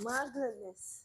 My goodness.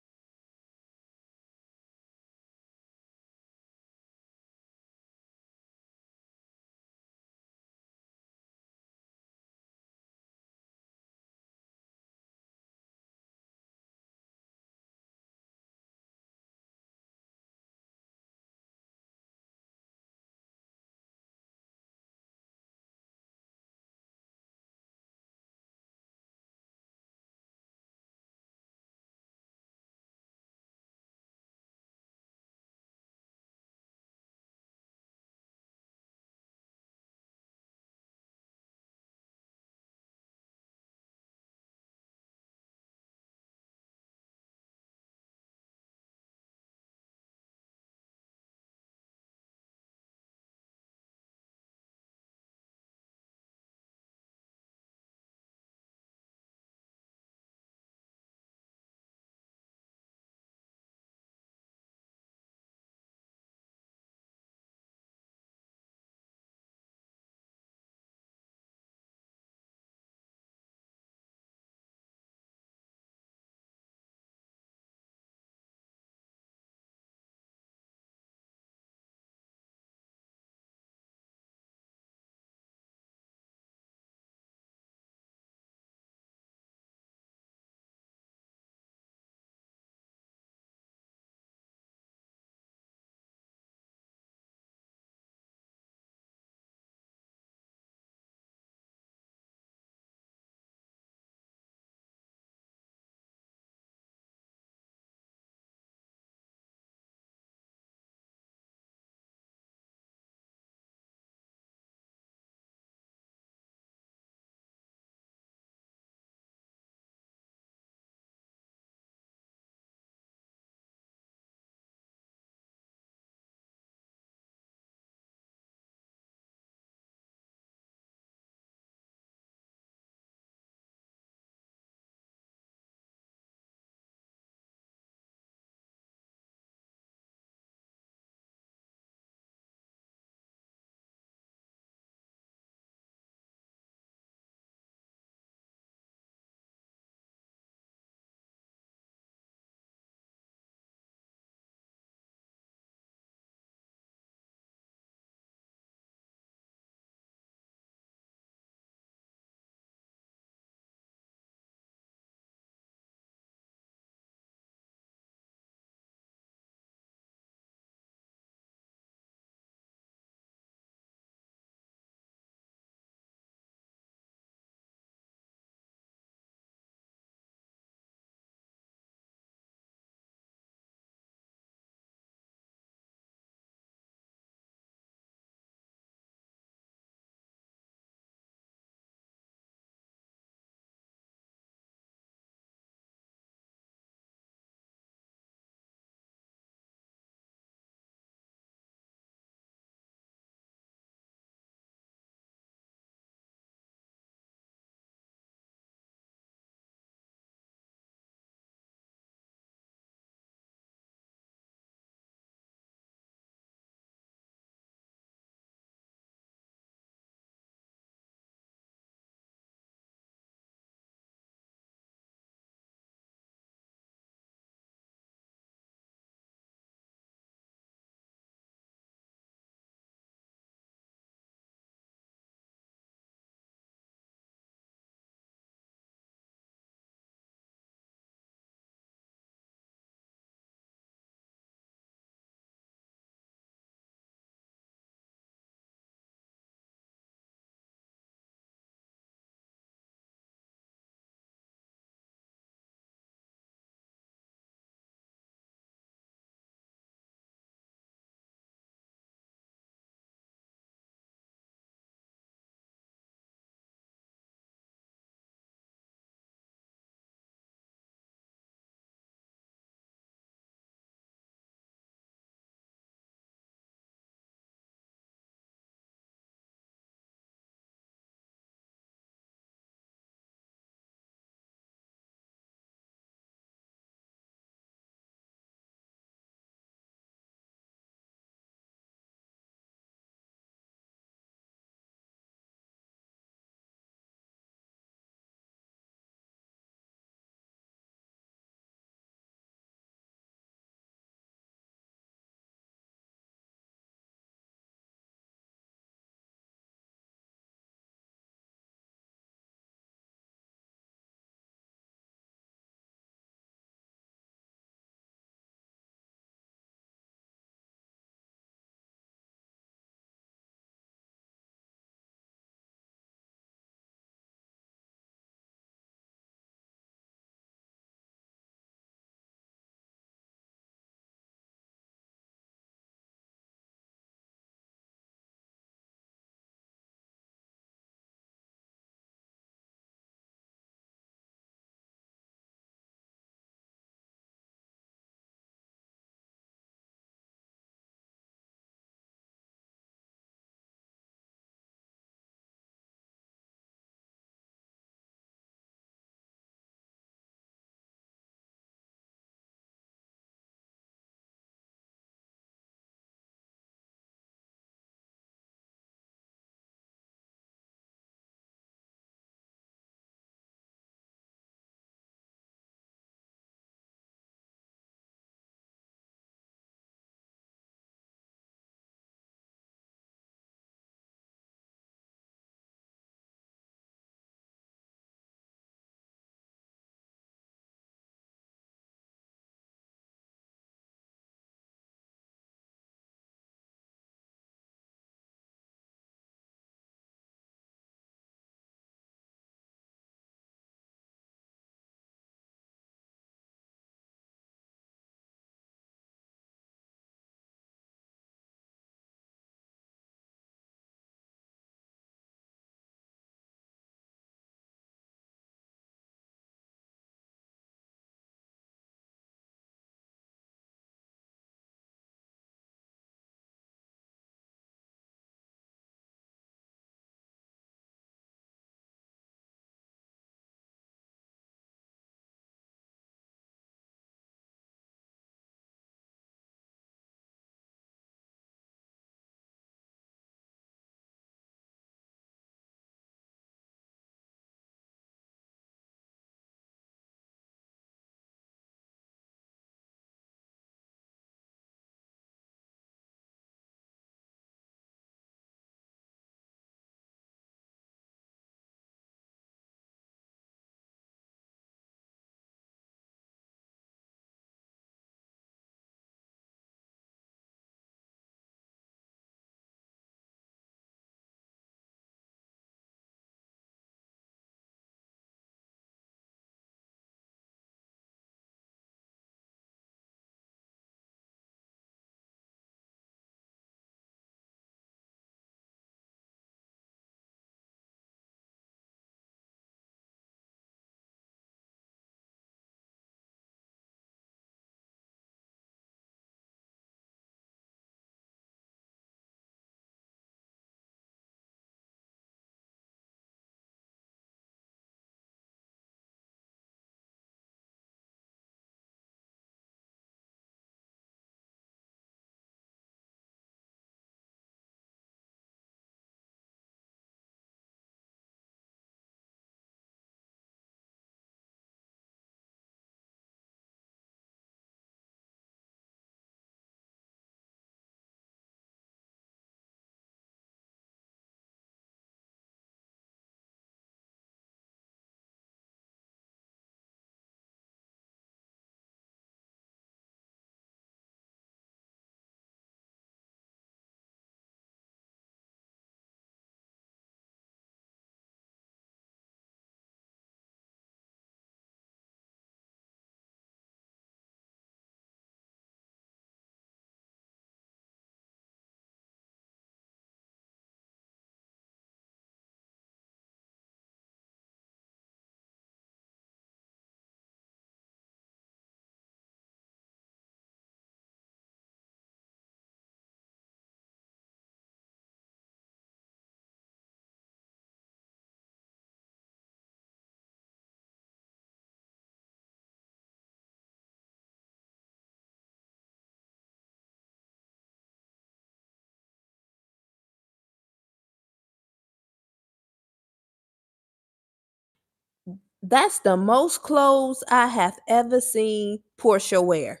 That's the most clothes I have ever seen Portia wear.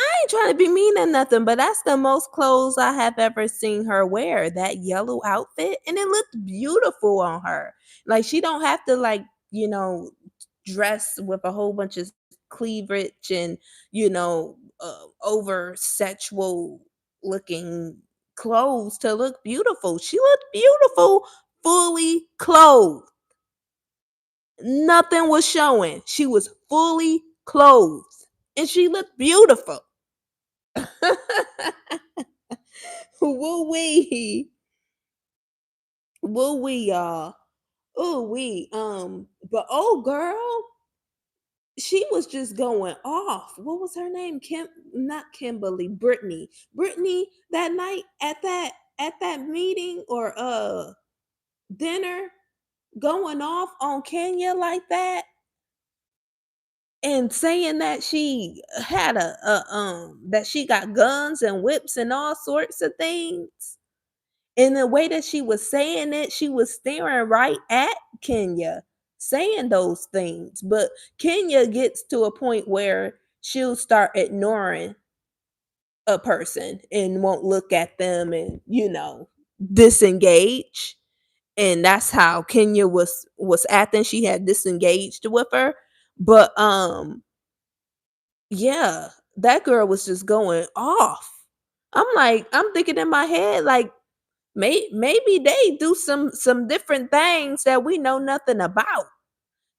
I ain't trying to be mean or nothing, but that's the most clothes I have ever seen her wear, that yellow outfit, and it looked beautiful on her. Like, she don't have to, like, you know, dress with a whole bunch of cleavage and, over sexual looking clothes to look beautiful. She looked beautiful fully clothed. Nothing was showing. She was fully clothed, and she looked beautiful. Woo wee. Woo wee, y'all. Ooh wee. But oh girl, she was just going off. What was her name? Not Kimberly, Brittany. Brittany that night at that meeting or dinner going off on Kenya like that and saying that she had that she got guns and whips and all sorts of things. And the way that she was saying it, she was staring right at Kenya, saying those things. But Kenya gets to a point where she'll start ignoring a person and won't look at them and, disengage. And that's how Kenya was acting. She had disengaged with her. But yeah, that girl was just going off. I'm thinking in my head, like, maybe they do some different things that we know nothing about.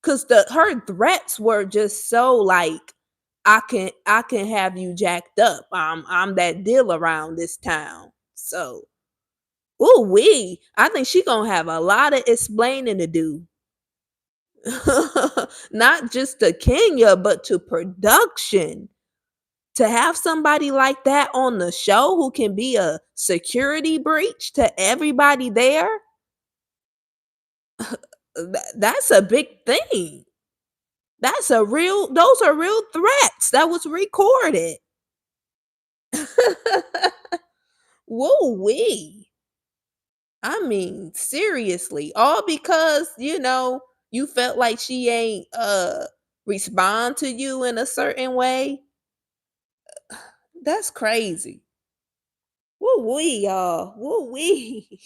Cause her threats were just so like, I can have you jacked up. I'm that deal around this town. So, ooh wee, I think she gonna have a lot of explaining to do. Not just to Kenya, but to production. To have somebody like that on the show who can be a security breach to everybody there, that's a big thing. Those are real threats that was recorded. Woo wee. I mean, seriously, all because, you felt like she ain't respond to you in a certain way. That's crazy. Woo wee, y'all. Woo wee.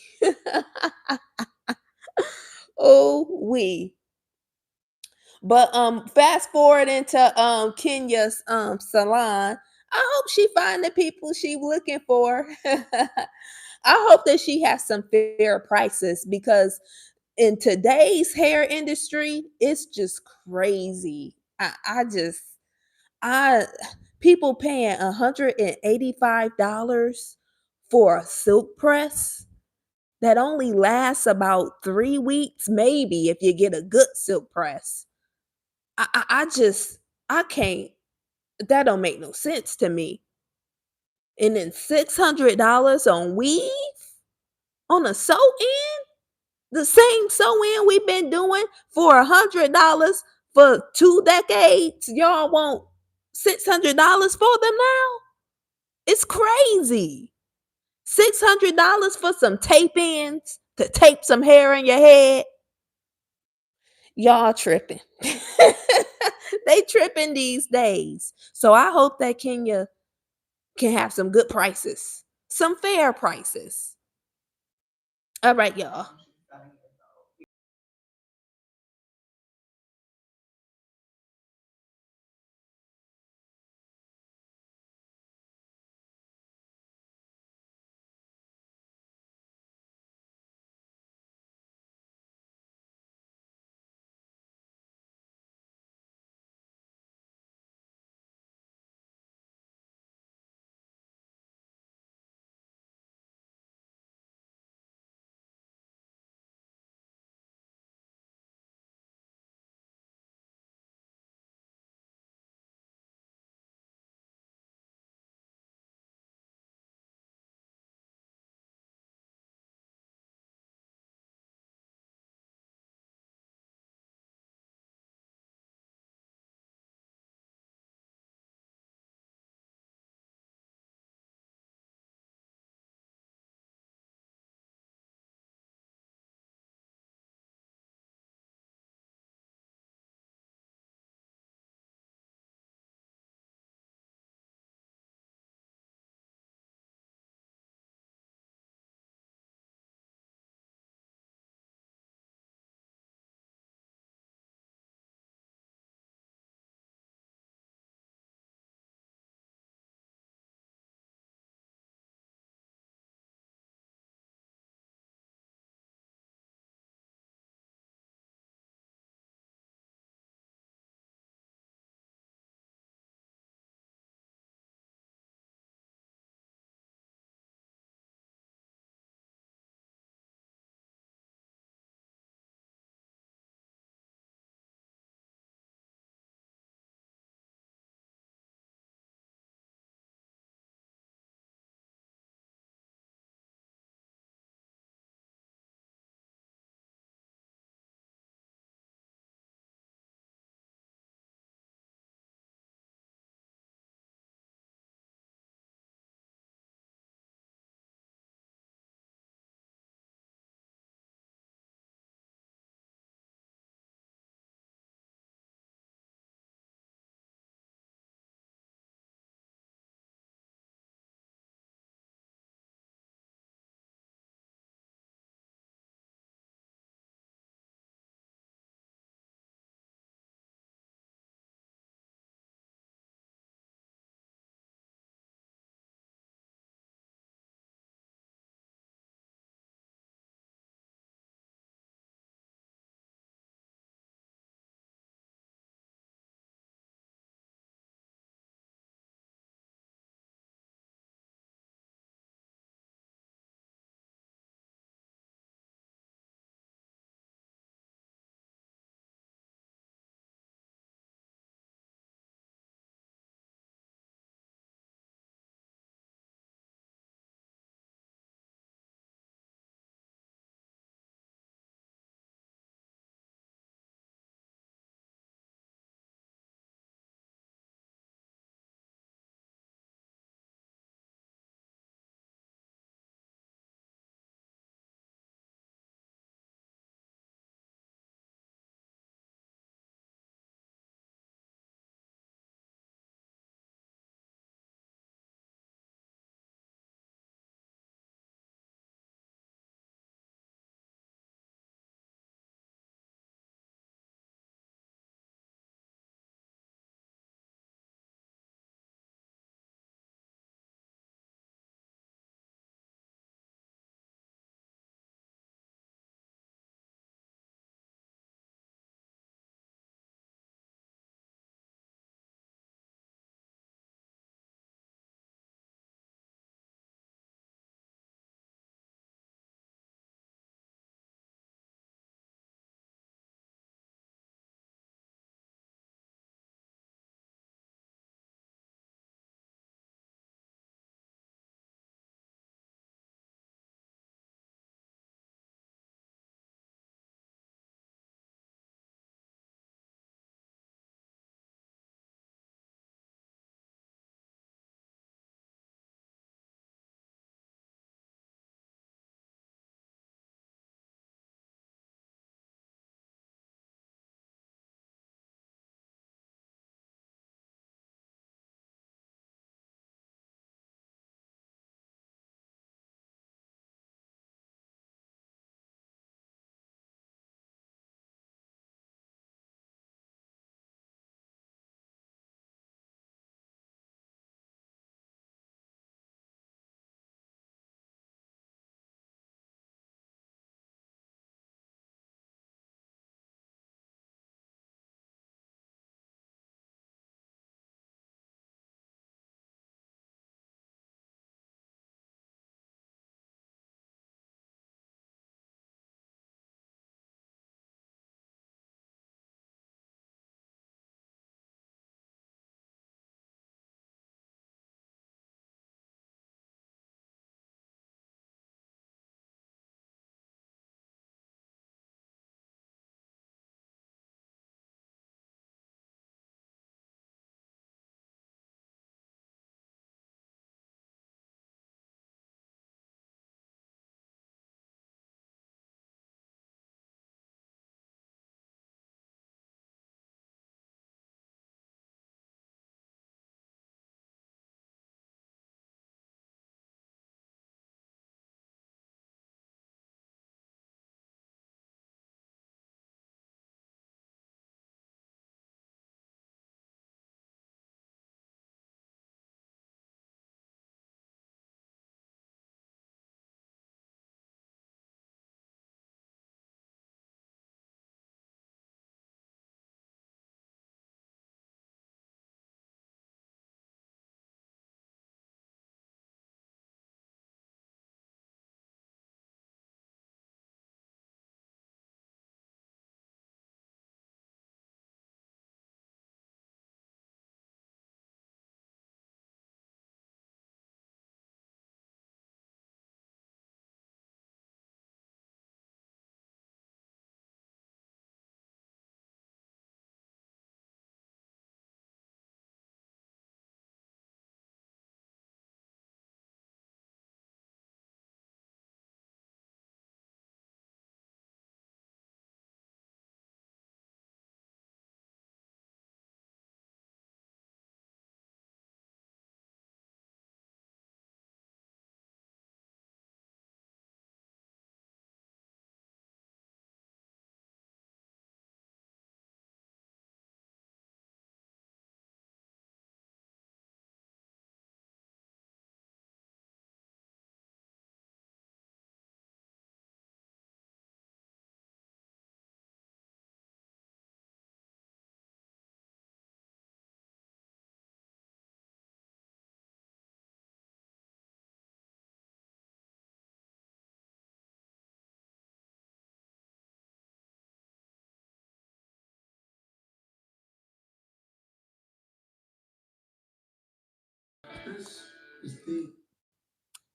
Oh wee. But fast forward into Kenya's salon. I hope she find the people she looking for. I hope that she has some fair prices because in today's hair industry, it's just crazy. I just I people paying $185 for a silk press that only lasts about 3 weeks, maybe if you get a good silk press. I just I can't. That don't make no sense to me. And then $600 on weave on a sew in, the same sew in we've been doing for $100 for 2 decades. Y'all want $600 for them now? It's crazy. $600 for some tape ins to tape some hair in your head. Y'all tripping. They tripping these days. So I hope that Kenya can have some good prices, some fair prices. All right, y'all.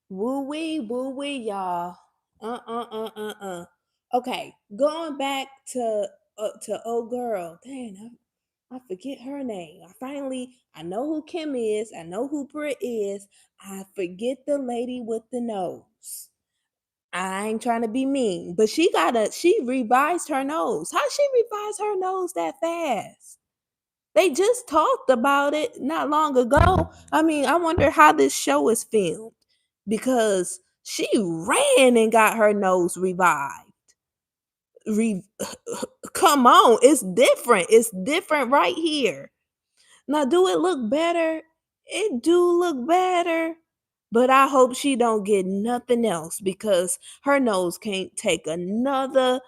Woo wee, y'all. Okay, going back to old girl. Dang, I forget her name. I know who Kim is. I know who Britt is. I forget the lady with the nose. I ain't trying to be mean, but she revised her nose. How she revised her nose that fast? They just talked about it not long ago. I mean, I wonder how this show is filmed because she ran and got her nose revived. Re- Come on, it's different. It's different right here. Now, do it look better? It do look better. But I hope she don't get nothing else because her nose can't take another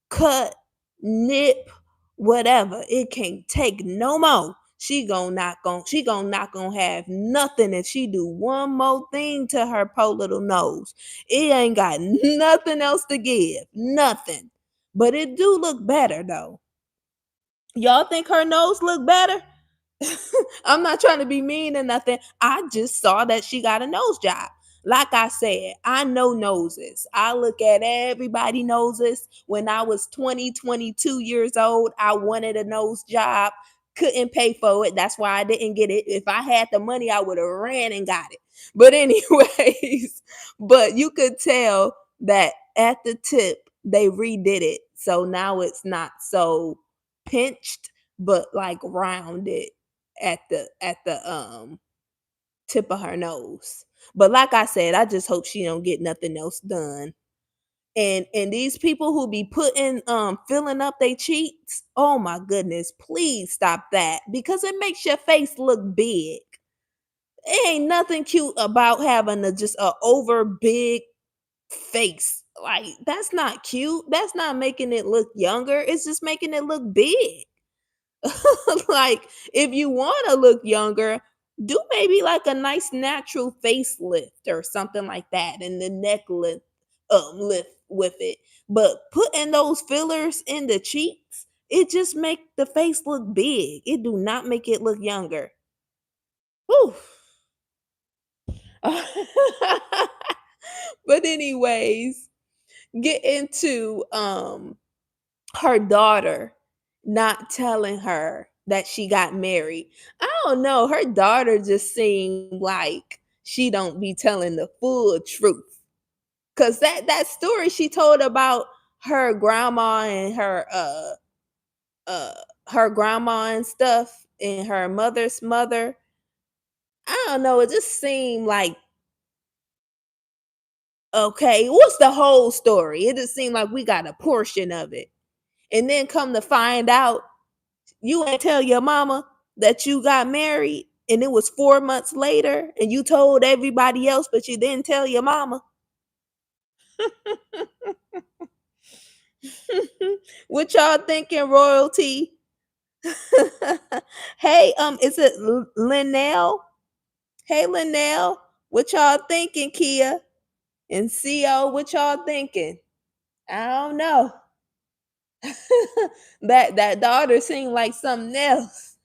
cut, nip, whatever. It can't take no more. She gonna not gonna have nothing if she do one more thing to her poor little nose. It ain't got nothing else to give. Nothing. But it do look better though. Y'all think her nose look better? I'm not trying to be mean or nothing. I just saw that she got a nose job. Like I said, I know noses. I look at everybody noses. When I was 20, 22 years old, I wanted a nose job. Couldn't pay for it. That's why I didn't get it. If I had the money, I would have ran and got it. But anyways, but you could tell that at the tip they redid it. So now it's not so pinched but like rounded at the tip of her nose. But like I said, I just hope she don't get nothing else done. And these people who be putting filling up their cheeks, oh my goodness, please stop that because it makes your face look big. It ain't nothing cute about having a over big face. Like that's not cute. That's not making it look younger. It's just making it look big. Like if you want to look younger, do maybe like a nice natural facelift or something like that, and the neck lift with it. But putting those fillers in the cheeks, it just make the face look big. It do not make it look younger. Whew. But anyways, get into her daughter not telling her that she got married. I don't know. Her daughter just seemed like she don't be telling the full truth. Cause that story she told about her grandma and uh her grandma and stuff and her mother's mother. I don't know. It just seemed like okay, what's the whole story? It just seemed like we got a portion of it. And then come to find out you ain't tell your mama that you got married and it was 4 months later and you told everybody else, but you didn't tell your mama. What y'all thinking, royalty? Hey, is it Linnell? Hey, Linnell, what y'all thinking, Kia? And CO, what y'all thinking? I don't know. That daughter seemed like something else.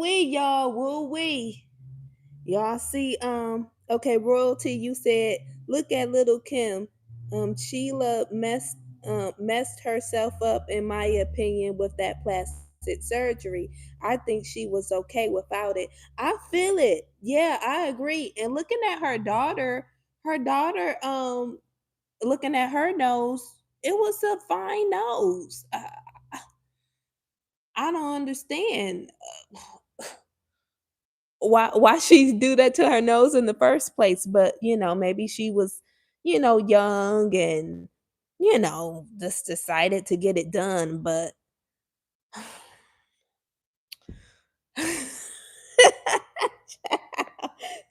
We y'all, woo we. Y'all see, okay, royalty, you said, look at little Kim. Sheila messed herself up, in my opinion, with that plastic surgery. I think she was okay without it. I feel it. Yeah, I agree. And looking at her daughter, looking at her nose, it was a fine nose. I don't understand why she do that to her nose in the first place. But maybe she was young and just decided to get it done. But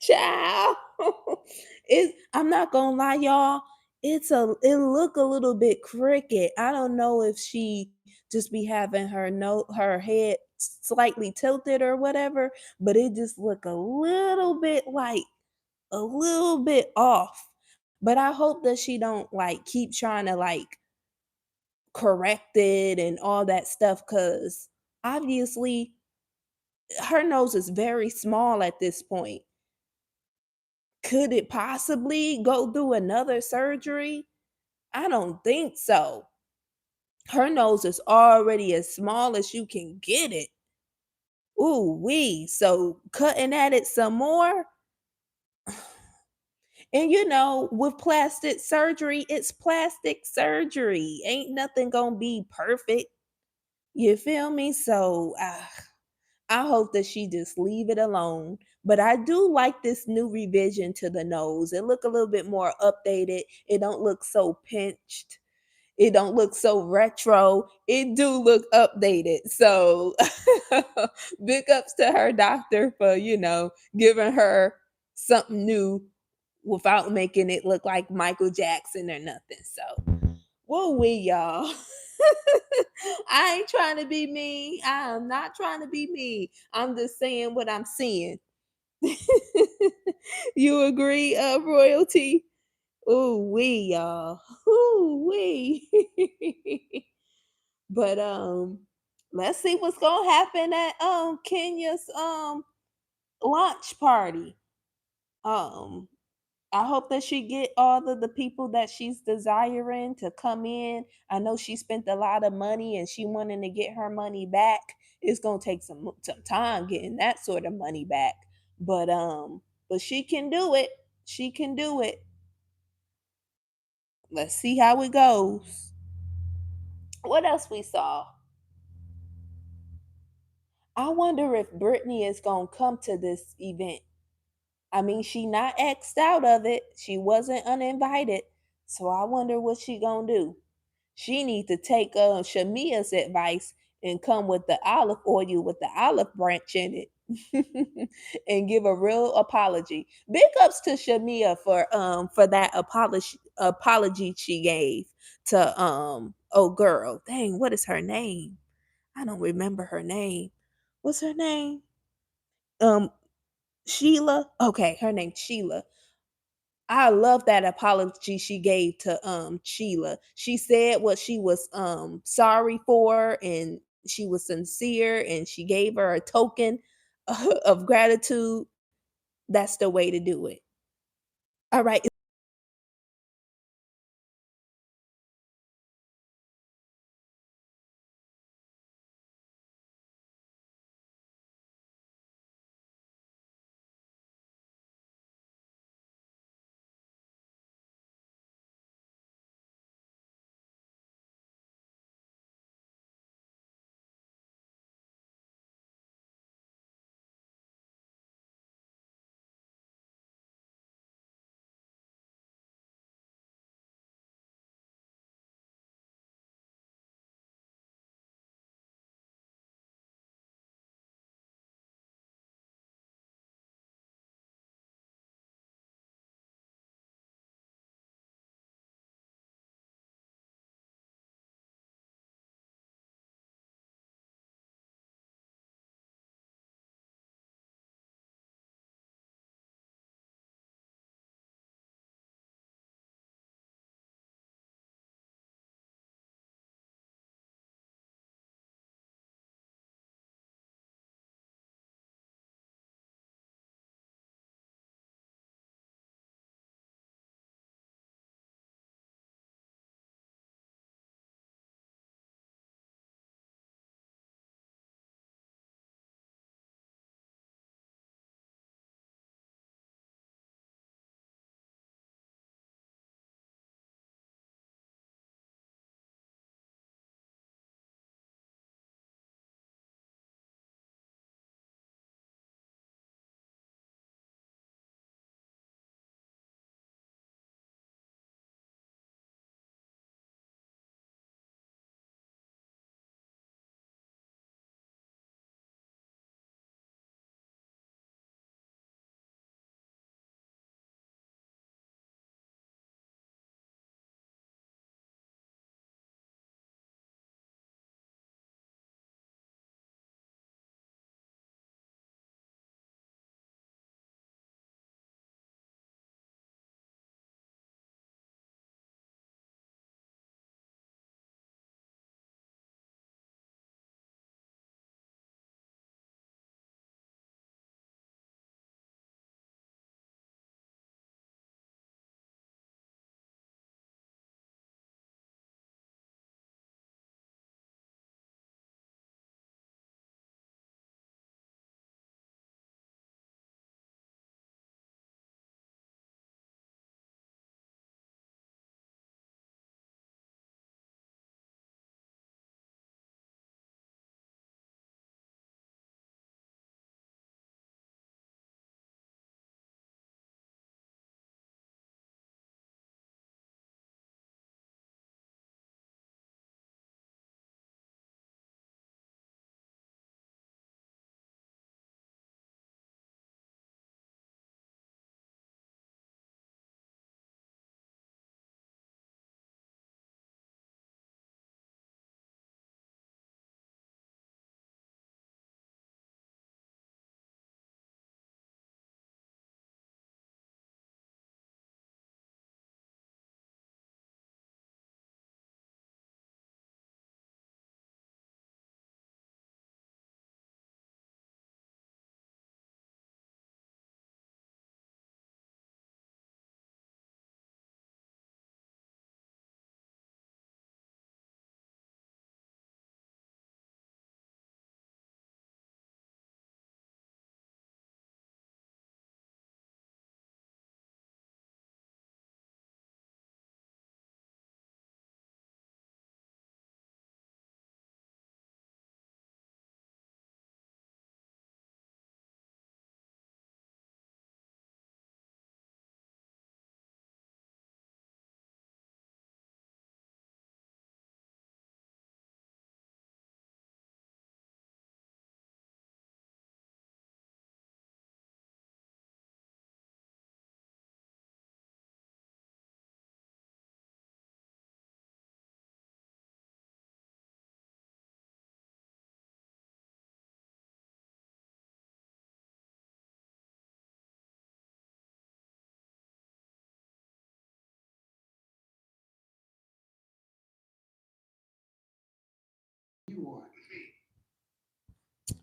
child, I'm not gonna lie, y'all, it look a little bit crooked. I don't know if she just be having her head slightly tilted or whatever, but it just look a little bit like a little bit off. But I hope that she don't like keep trying to like correct it and all that stuff, cuz obviously her nose is very small at this point. Could it possibly go through another surgery? I don't think so. Her nose is already as small as you can get it. Ooh wee. So cutting at it some more. And with plastic surgery, it's plastic surgery. Ain't nothing gonna be perfect. You feel me? So I hope that she just leave it alone. But I do like this new revision to the nose. It look a little bit more updated. It don't look so pinched. It don't look so retro. It do look updated. So big ups to her doctor for, giving her something new without making it look like Michael Jackson or nothing. So, whoa, we y'all. I ain't trying to be mean. I am not trying to be mean. I'm just saying what I'm seeing. You agree, royalty? Ooh, we y'all. Ooh, we. But let's see what's gonna happen at Kenya's launch party. Um, I hope that she get all of the people that she's desiring to come in. I know she spent a lot of money and she wanting to get her money back. It's gonna take some time getting that sort of money back. But she can do it. She can do it. Let's see how it goes. What else we saw? I wonder if Brittany is gonna come to this event. I mean, she not X'd out of it. She wasn't uninvited. So I wonder what she gonna do. She need to take Shamia's advice and come with the olive oil with the olive branch in it and give a real apology. Big ups to Shamia for that apology she gave to oh girl. Dang, what is her name? I don't remember her name. What's her name? Um Sheila. Okay, her name's Sheila. I love that apology she gave to Sheila. She said what she was sorry for, and she was sincere, and she gave her a token of gratitude. That's the way to do it. All right.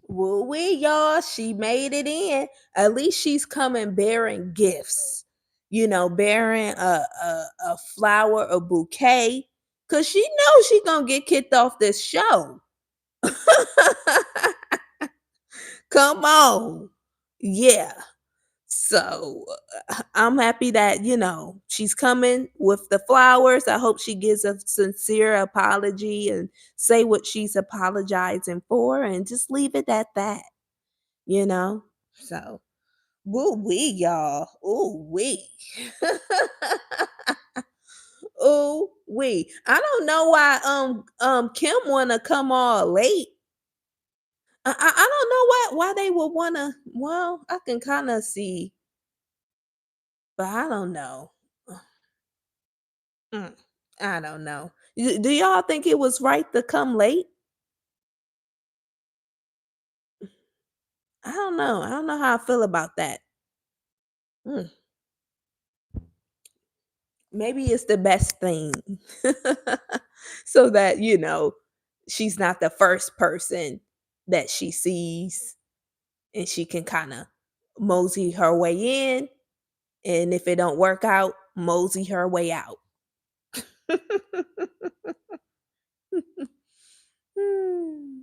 Woo wee, y'all. She made it in. At least she's coming bearing gifts. Bearing a flower, a bouquet. Cause she knows she gonna get kicked off this show. Come on. Yeah. So I'm happy that, she's coming with the flowers. I hope she gives a sincere apology and say what she's apologizing for and just leave it at that, you know? So, woo wee, y'all. Ooh wee. Ooh wee. I don't know why Kim wanna come all late. I don't know why they would wanna, well, I can kinda see, but I don't know. Mm, I don't know. Do y'all think it was right to come late? I don't know. I don't know how I feel about that. Mm, maybe it's the best thing. So that, she's not the first person that she sees and she can kind of mosey her way in. And if it don't work out, mosey her way out. Hmm.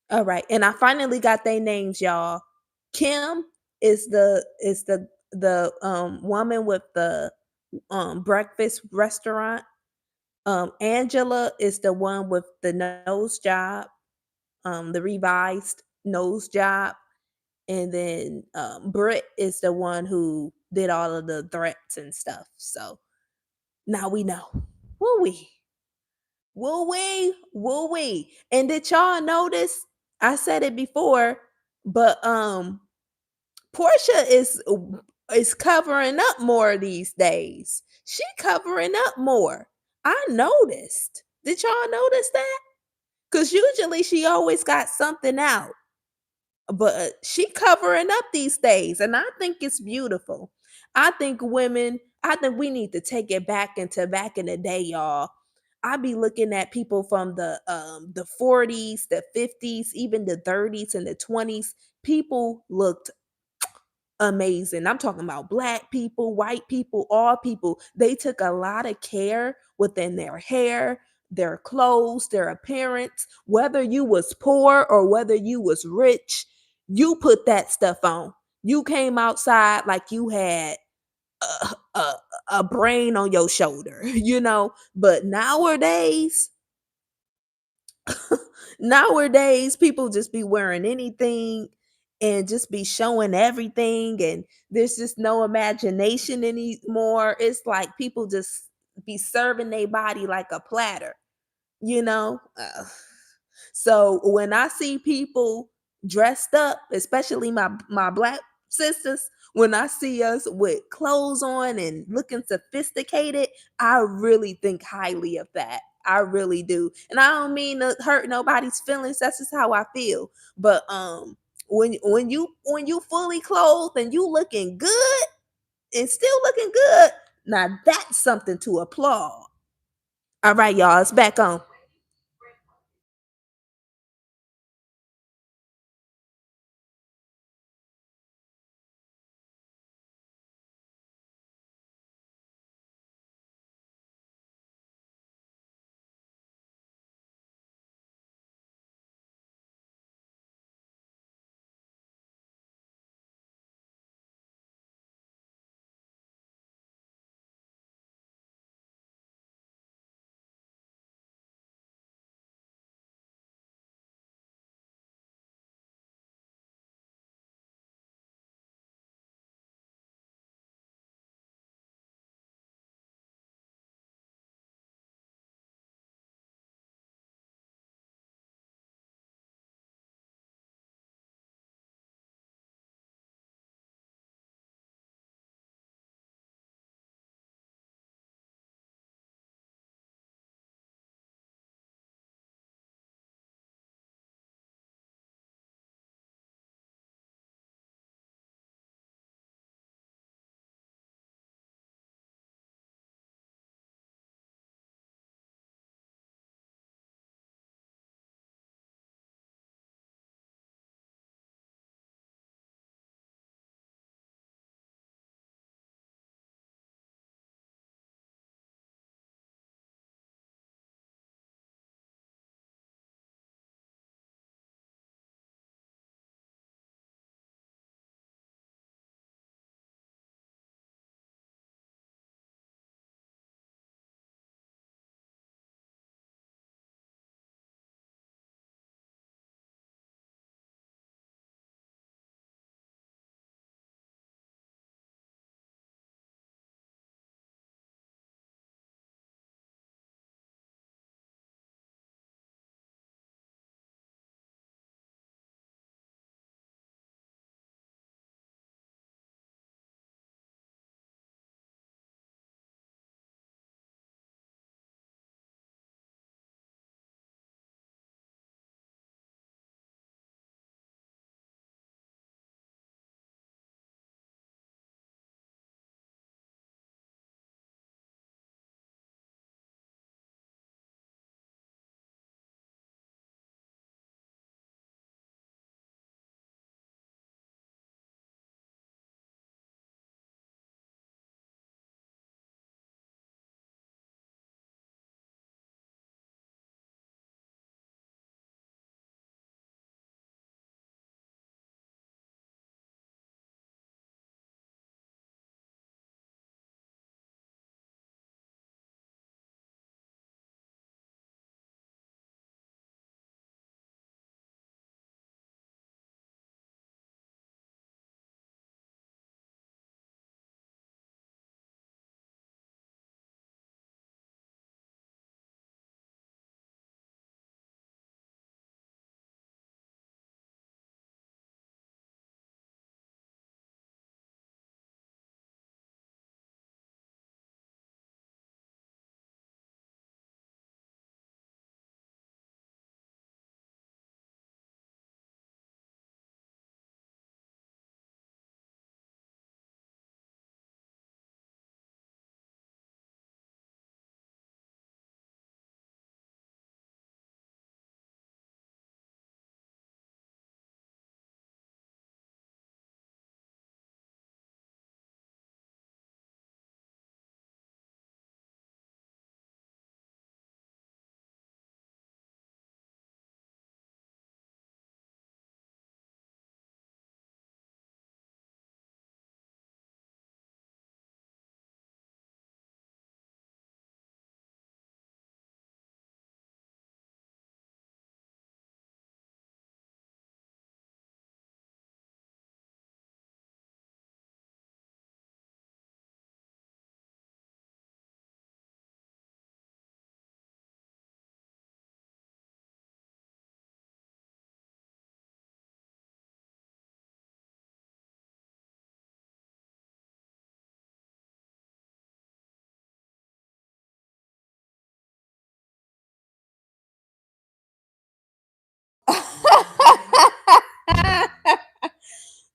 All right, and I finally got their names, y'all. Kim is the woman with the breakfast restaurant. Angela is the one with the nose job, the revised nose job, and then Britt is the one who did all of the threats and stuff. So now we know. Woo wee. Woo wee. Woo wee. And did y'all notice? I said it before, but Portia is covering up more these days. She covering up more. I noticed. Did y'all notice that? Because usually she always got something out, but she covering up these days, and I think it's beautiful. I think we need to take it back into back in the day, y'all. I be looking at people from the 40s, the 50s, even the 30s and the 20s. People looked amazing. I'm talking about black people, white people, all people. They took a lot of care within their hair, their clothes, their appearance. Whether you was poor or whether you was rich, you put that stuff on. You came outside like you had a, a, a brain on your shoulder, But nowadays people just be wearing anything and just be showing everything, and there's just no imagination anymore. It's like people just be serving their body like a platter, you know so when I see people dressed up, especially my black sisters, when I see us with clothes on and looking sophisticated, I really think highly of that. I really do. And I don't mean to hurt nobody's feelings. That's just how I feel. But when you fully clothed and you looking good and still looking good, now that's something to applaud. All right, y'all, it's back on.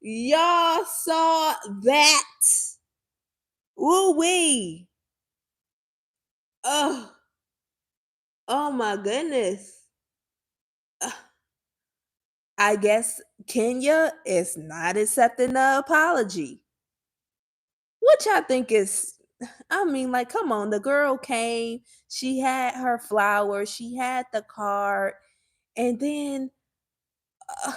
Y'all saw that? Woo wee. Oh, oh my goodness. Uh, I guess Kenya is not accepting the apology, which I think is, I mean, like, come on. The girl came, she had her flowers, she had the card, and then, uh,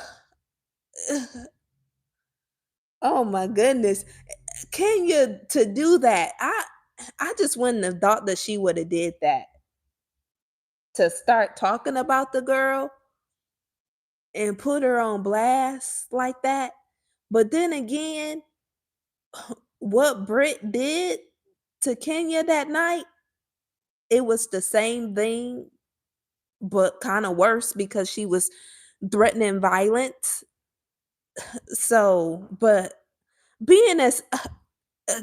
oh my goodness. Kenya to do that. I just wouldn't have thought that she would have did that. To start talking about the girl and put her on blast like that. But then again, what Britt did to Kenya that night, it was the same thing, but kind of worse because she was threatening violence. So, but being as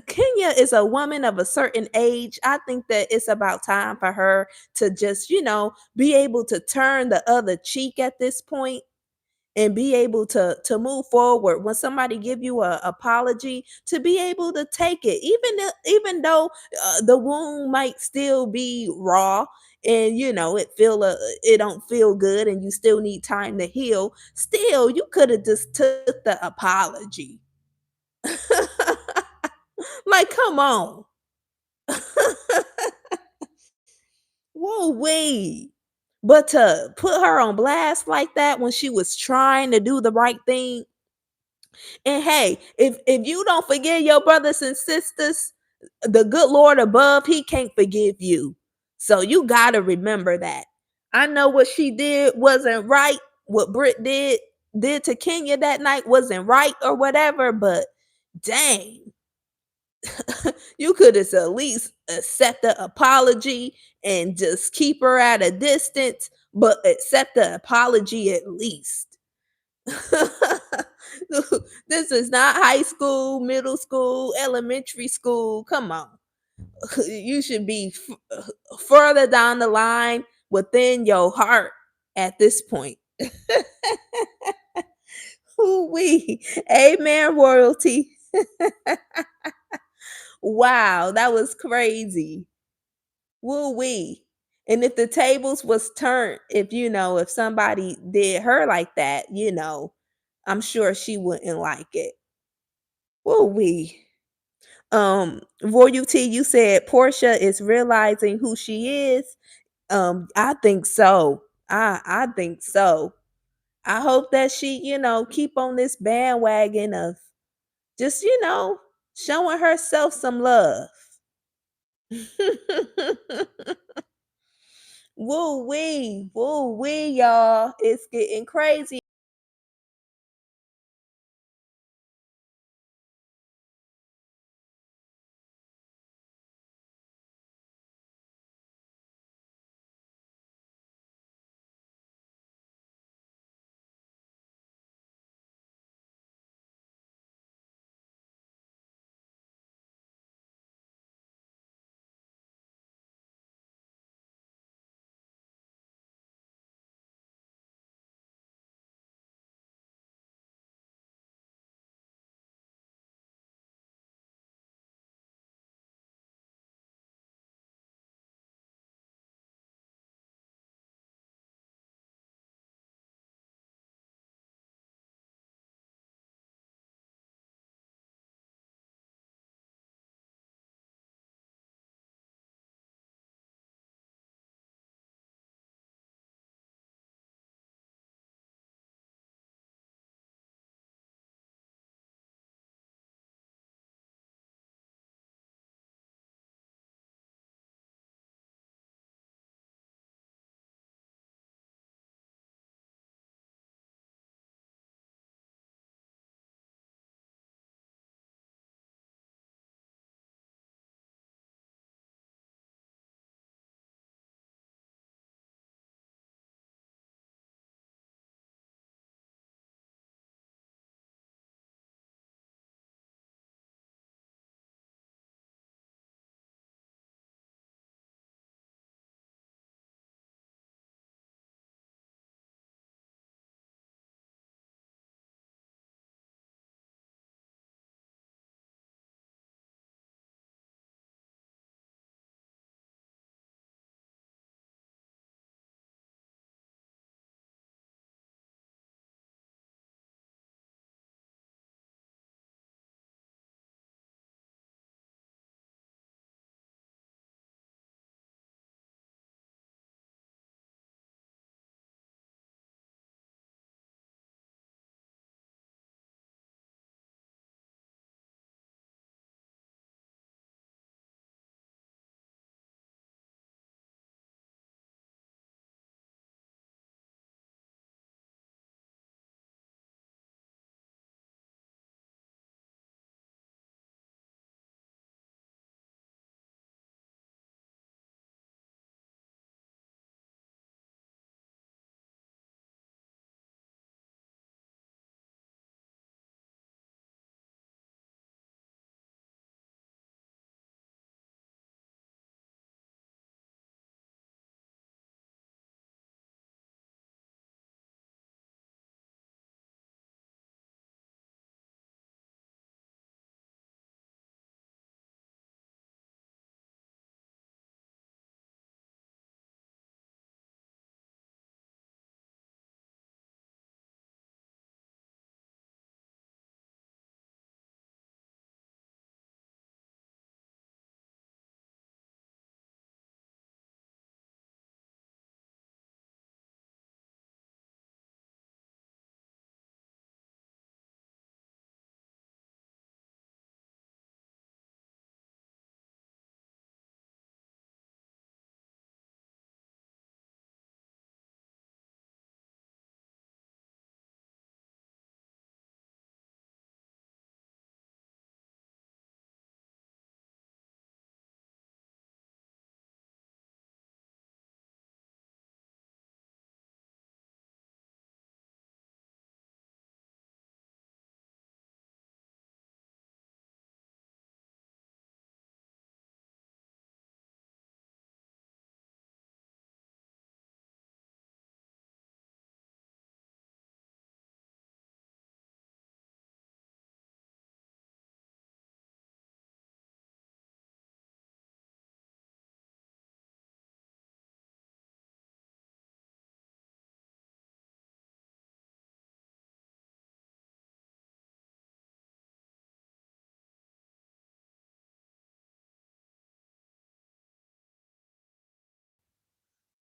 Kenya is a woman of a certain age, I think that it's about time for her to just, be able to turn the other cheek at this point and be able to move forward when somebody give you a apology, to be able to take it even though the wound might still be raw, and it don't feel good and you still need time to heal. Still, you could have just took the apology. Like, come on. Whoa, wait. But to put her on blast like that when she was trying to do the right thing. And hey, if you don't forgive your brothers and sisters, the good Lord above, he can't forgive you. So you gotta remember that. I know what she did wasn't right. What Britt did to Kenya that night wasn't right or whatever, but dang, you could have at least accept the apology and just keep her at a distance, but accept the apology at least. This is not high school, middle school, elementary school. Come on. You should be further down the line within your heart at this point. We amen royalty. Wow, that was crazy. Woo wee. And if the tables was turned, if somebody did her like that, I'm sure she wouldn't like it. Woo wee. Royalty, you said Portia is realizing who she is. I think so. I think so. I hope that she, keep on this bandwagon of just, showing herself some love. Woo wee, y'all. It's getting crazy.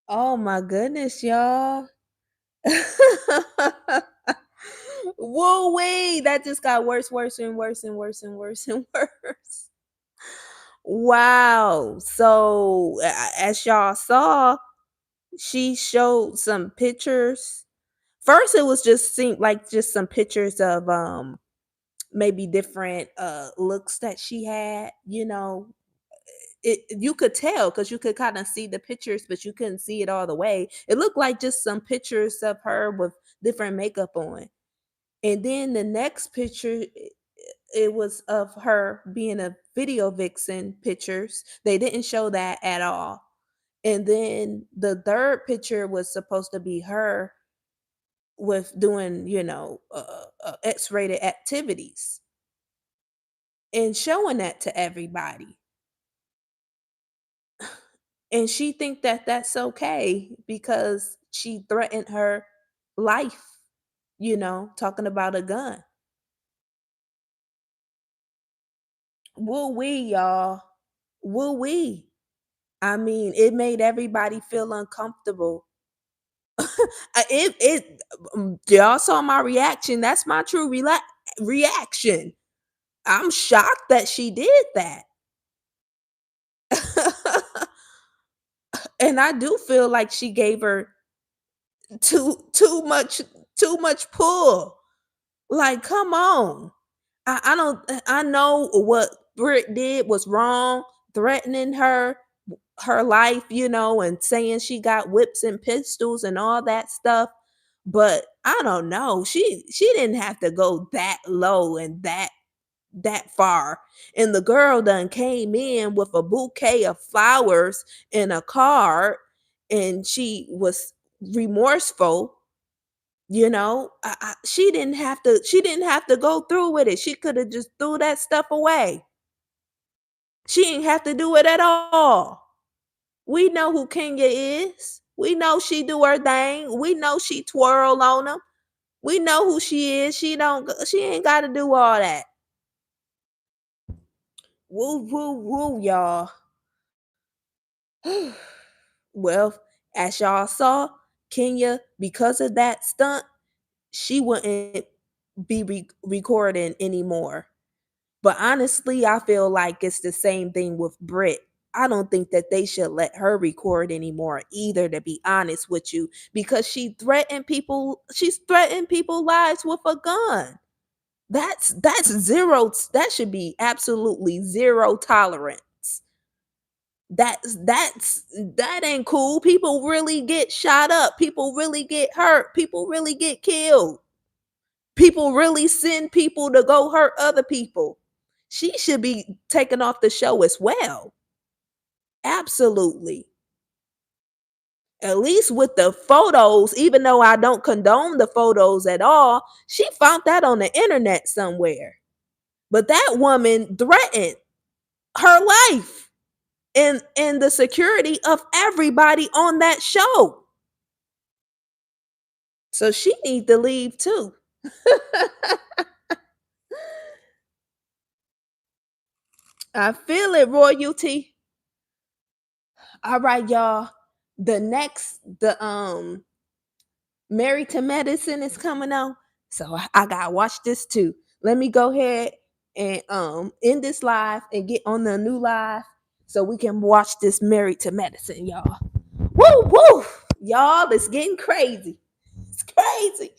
Oh my goodness, y'all. Woo wee! That just got worse, worse, and worse, and worse, and worse, and worse. Wow. So, as y'all saw, she showed some pictures. First, it was just seemed like just some pictures of maybe different looks that she had. You could tell because you could kind of see the pictures, but you couldn't see it all the way. It looked like just some pictures of her with different makeup on. And then the next picture, it was of her being a video vixen pictures. They didn't show that at all. And then the third picture was supposed to be her with doing, X-rated activities and showing that to everybody. And she think that that's okay because she threatened her life, talking about a gun. Woo wee, y'all. Woo wee. I mean, it made everybody feel uncomfortable. Y'all saw my reaction. That's my true reaction. I'm shocked that she did that. And I do feel like she gave her too much pull. Like, come on. I don't I know what Brit did was wrong, threatening her life, and saying she got whips and pistols and all that stuff. But I don't know. She didn't have to go that low and that far. And the girl done came in with a bouquet of flowers and a card, and she was remorseful. She didn't have to go through with it. She could have just threw that stuff away. She didn't have to do it at all. We know who Kenya is. We know she do her thing. We know she twirl on them. We know who she is. She ain't got to do all that. Woo woo woo, y'all. Well, as y'all saw, Kenya, because of that stunt, she wouldn't be recording anymore. But honestly, I feel like it's the same thing with Brit. I don't think that they should let her record anymore either, to be honest with you, because she's threatened people's lives with a gun. That's zero. That should be absolutely zero tolerance. That ain't cool. People really get shot up. People really get hurt. People really get killed. People really send people to go hurt other people. She should be taken off the show as well. Absolutely. At least with the photos, even though I don't condone the photos at all, she found that on the internet somewhere. But that woman threatened her life and the security of everybody on that show. So she need to leave too. I feel it, royalty. All right, y'all. The Married to Medicine is coming on. So I gotta watch this too. Let me go ahead and end this live and get on the new live so we can watch this Married to Medicine, y'all. Woo woo! Y'all, it's getting crazy. It's crazy.